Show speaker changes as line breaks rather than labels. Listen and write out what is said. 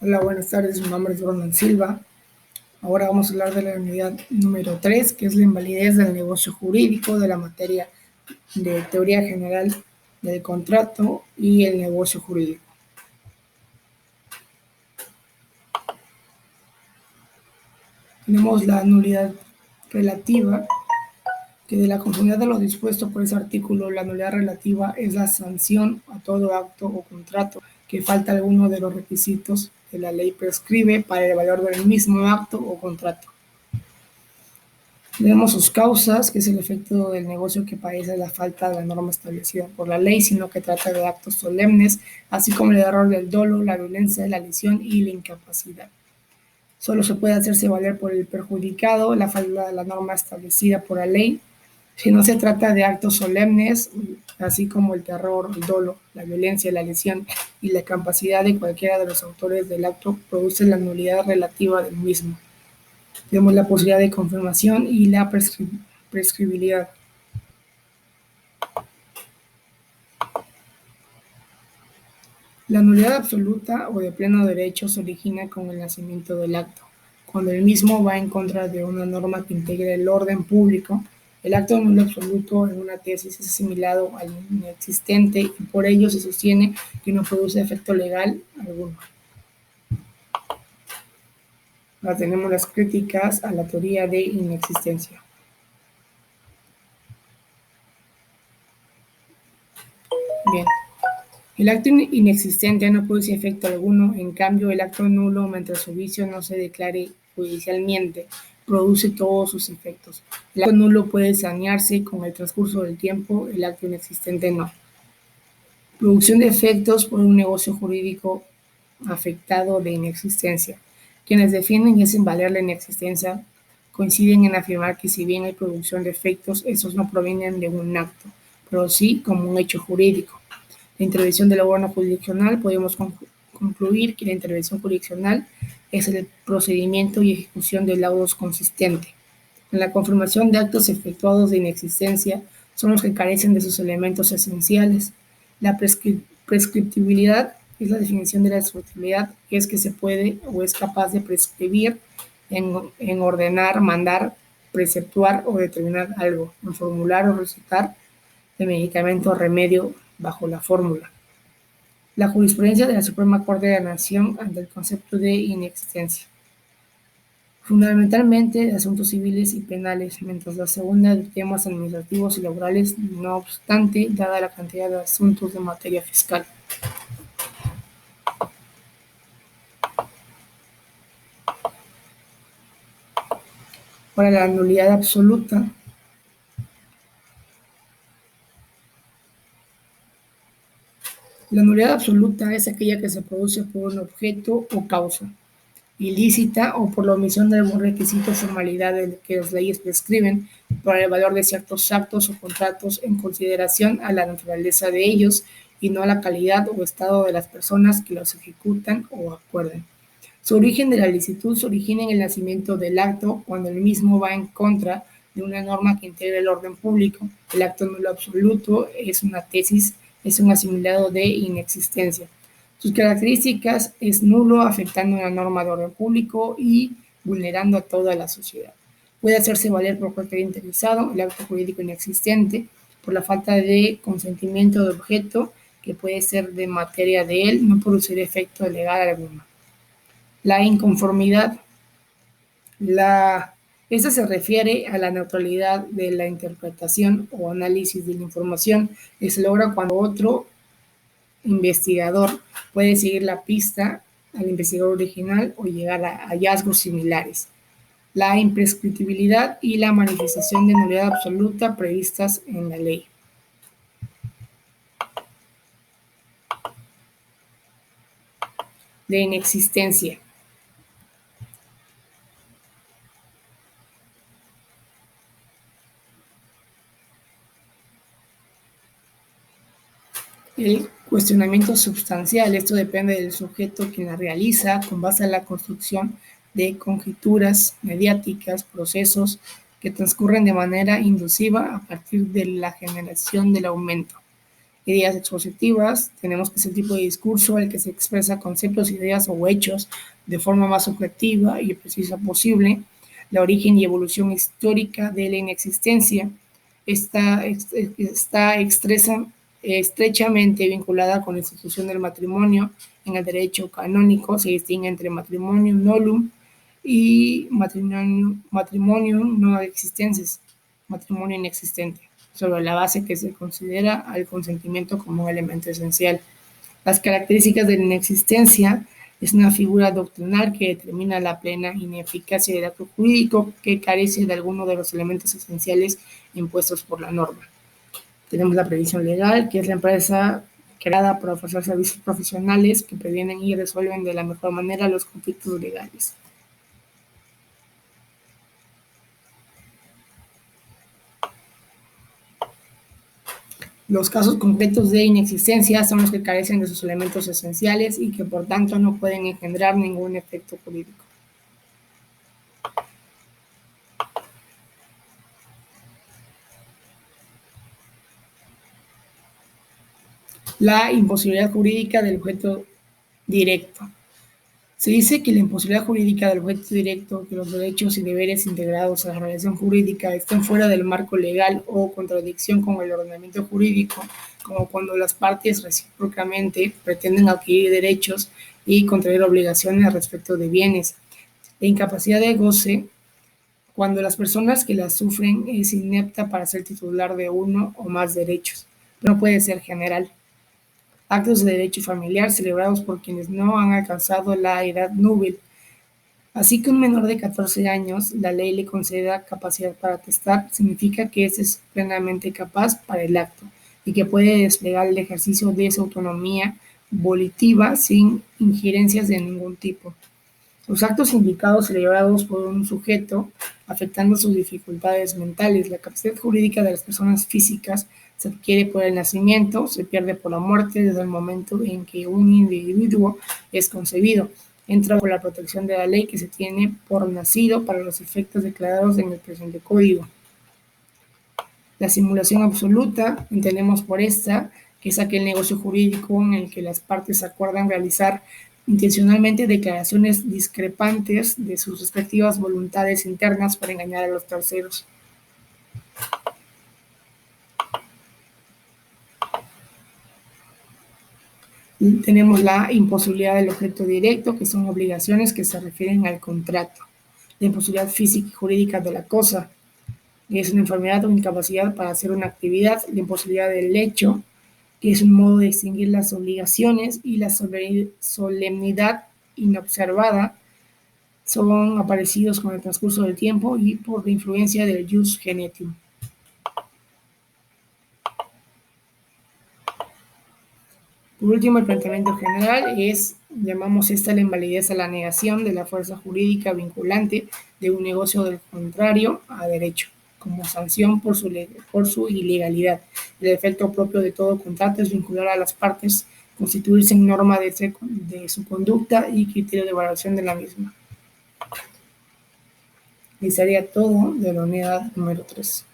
Hola, buenas tardes. Mi nombre es Ronald Silva. Ahora vamos a hablar de la unidad número 3, que es la invalidez del negocio jurídico de la materia de teoría general del contrato y el negocio jurídico. Tenemos la nulidad relativa, que de la conformidad de lo dispuesto por ese artículo, la nulidad relativa es la sanción a todo acto o contrato que falta alguno de los requisitos que la ley prescribe para el valor del mismo acto o contrato. Tenemos sus causas, que es el efecto del negocio que padece la falta de la norma establecida por la ley, sino que trata de actos solemnes, así como el error del dolo, la violencia, la lesión y la incapacidad. Solo se puede hacerse valer por el perjudicado la falta de la norma establecida por la ley, si no se trata de actos solemnes, así como el terror, el dolo, la violencia, la lesión y la incapacidad de cualquiera de los autores del acto, produce la nulidad relativa del mismo. Tenemos la posibilidad de confirmación y la prescribilidad. La nulidad absoluta o de pleno derecho se origina con el nacimiento del acto, cuando el mismo va en contra de una norma que integra el orden público. El acto nulo absoluto en una tesis es asimilado al inexistente y por ello se sostiene que no produce efecto legal alguno. Ahora tenemos las críticas a la teoría de inexistencia. Bien. El acto inexistente no produce efecto alguno, en cambio el acto nulo, mientras su vicio no se declare judicialmente, produce todos sus efectos. El acto nulo puede sanearse con el transcurso del tiempo, el acto inexistente no. Producción de efectos por un negocio jurídico afectado de inexistencia. Quienes defienden y hacen valer la inexistencia coinciden en afirmar que si bien hay producción de efectos, esos no provienen de un acto, pero sí como un hecho jurídico. La intervención del órgano jurisdiccional, podemos concluir que la intervención jurisdiccional es el procedimiento y ejecución de laudos consistente. En la confirmación de actos efectuados de inexistencia son los que carecen de sus elementos esenciales. La prescriptibilidad es la definición de la prescriptibilidad, que es que se puede o es capaz de prescribir en ordenar, mandar, preceptuar o determinar algo, en formular o recetar de medicamento o remedio bajo la fórmula. La jurisprudencia de la Suprema Corte de la Nación ante el concepto de inexistencia. Fundamentalmente de asuntos civiles y penales, mientras la segunda de temas administrativos y laborales, no obstante, dada la cantidad de asuntos de materia fiscal. Para la nulidad absoluta, la nulidad absoluta es aquella que se produce por un objeto o causa ilícita o por la omisión de algún requisito o formalidad que las leyes prescriben para el valor de ciertos actos o contratos en consideración a la naturaleza de ellos y no a la calidad o estado de las personas que los ejecutan o acuerdan. Su origen de la licitud se origina en el nacimiento del acto cuando el mismo va en contra de una norma que integra el orden público. El acto nulo absoluto es una tesis, es un asimilado de inexistencia. Sus características es nulo, afectando una norma de orden público y vulnerando a toda la sociedad. Puede hacerse valer por cualquier interesado, el acto jurídico inexistente, por la falta de consentimiento de objeto, que puede ser de materia de él, no producir efecto legal alguno. La inconformidad. Esta se refiere a la neutralidad de la interpretación o análisis de la información que se logra cuando otro investigador puede seguir la pista al investigador original o llegar a hallazgos similares. La imprescriptibilidad y la manifestación de nulidad absoluta previstas en la ley. De inexistencia. El cuestionamiento sustancial, esto depende del sujeto quien la realiza con base a la construcción de conjeturas mediáticas, procesos que transcurren de manera induciva a partir de la generación del aumento. Ideas expositivas, tenemos que es el tipo de discurso el que se expresa conceptos, ideas o hechos de forma más objetiva y precisa posible. La origen y evolución histórica de la inexistencia está estrechamente vinculada con la institución del matrimonio. En el derecho canónico se distingue entre matrimonio nolum y matrimonio no existences, matrimonio inexistente, sobre la base que se considera al consentimiento como un elemento esencial. Las características de la inexistencia es una figura doctrinal que determina la plena ineficacia del acto jurídico que carece de alguno de los elementos esenciales impuestos por la norma. Tenemos la previsión legal, que es la empresa creada para ofrecer servicios profesionales que previenen y resuelven de la mejor manera los conflictos legales. Los casos concretos de inexistencia son los que carecen de sus elementos esenciales y que por tanto no pueden engendrar ningún efecto jurídico. La imposibilidad jurídica del objeto directo. Se dice que la imposibilidad jurídica del objeto directo, que los derechos y deberes integrados a la relación jurídica estén fuera del marco legal o contradicción con el ordenamiento jurídico, como cuando las partes recíprocamente pretenden adquirir derechos y contraer obligaciones respecto de bienes. La incapacidad de goce, cuando las personas que la sufren es inepta para ser titular de uno o más derechos, pero no puede ser general. Actos de derecho familiar celebrados por quienes no han alcanzado la edad núbil. Así que un menor de 14 años, la ley le conceda capacidad para atestar, significa que es plenamente capaz para el acto y que puede desplegar el ejercicio de su autonomía volitiva sin injerencias de ningún tipo. Los actos indicados celebrados por un sujeto afectando sus dificultades mentales. La capacidad jurídica de las personas físicas se adquiere por el nacimiento, se pierde por la muerte desde el momento en que un individuo es concebido. Entra por la protección de la ley que se tiene por nacido para los efectos declarados en el presente código. La simulación absoluta, entendemos por esta, que es aquel negocio jurídico en el que las partes acuerdan realizar intencionalmente declaraciones discrepantes de sus respectivas voluntades internas para engañar a los terceros. Tenemos la imposibilidad del objeto directo, que son obligaciones que se refieren al contrato. La imposibilidad física y jurídica de la cosa, que es una enfermedad o incapacidad para hacer una actividad. La imposibilidad del hecho, que es un modo de extinguir las obligaciones, y la solemnidad inobservada son aparecidos con el transcurso del tiempo y por la influencia del jus genetium. Por último, el planteamiento general es, llamamos esta la invalidez a la negación de la fuerza jurídica vinculante de un negocio del contrario a derecho, como sanción por su ilegalidad. El efecto propio de todo contrato es vincular a las partes, constituirse en norma de su conducta y criterio de evaluación de la misma. Y sería todo de la unidad número 3.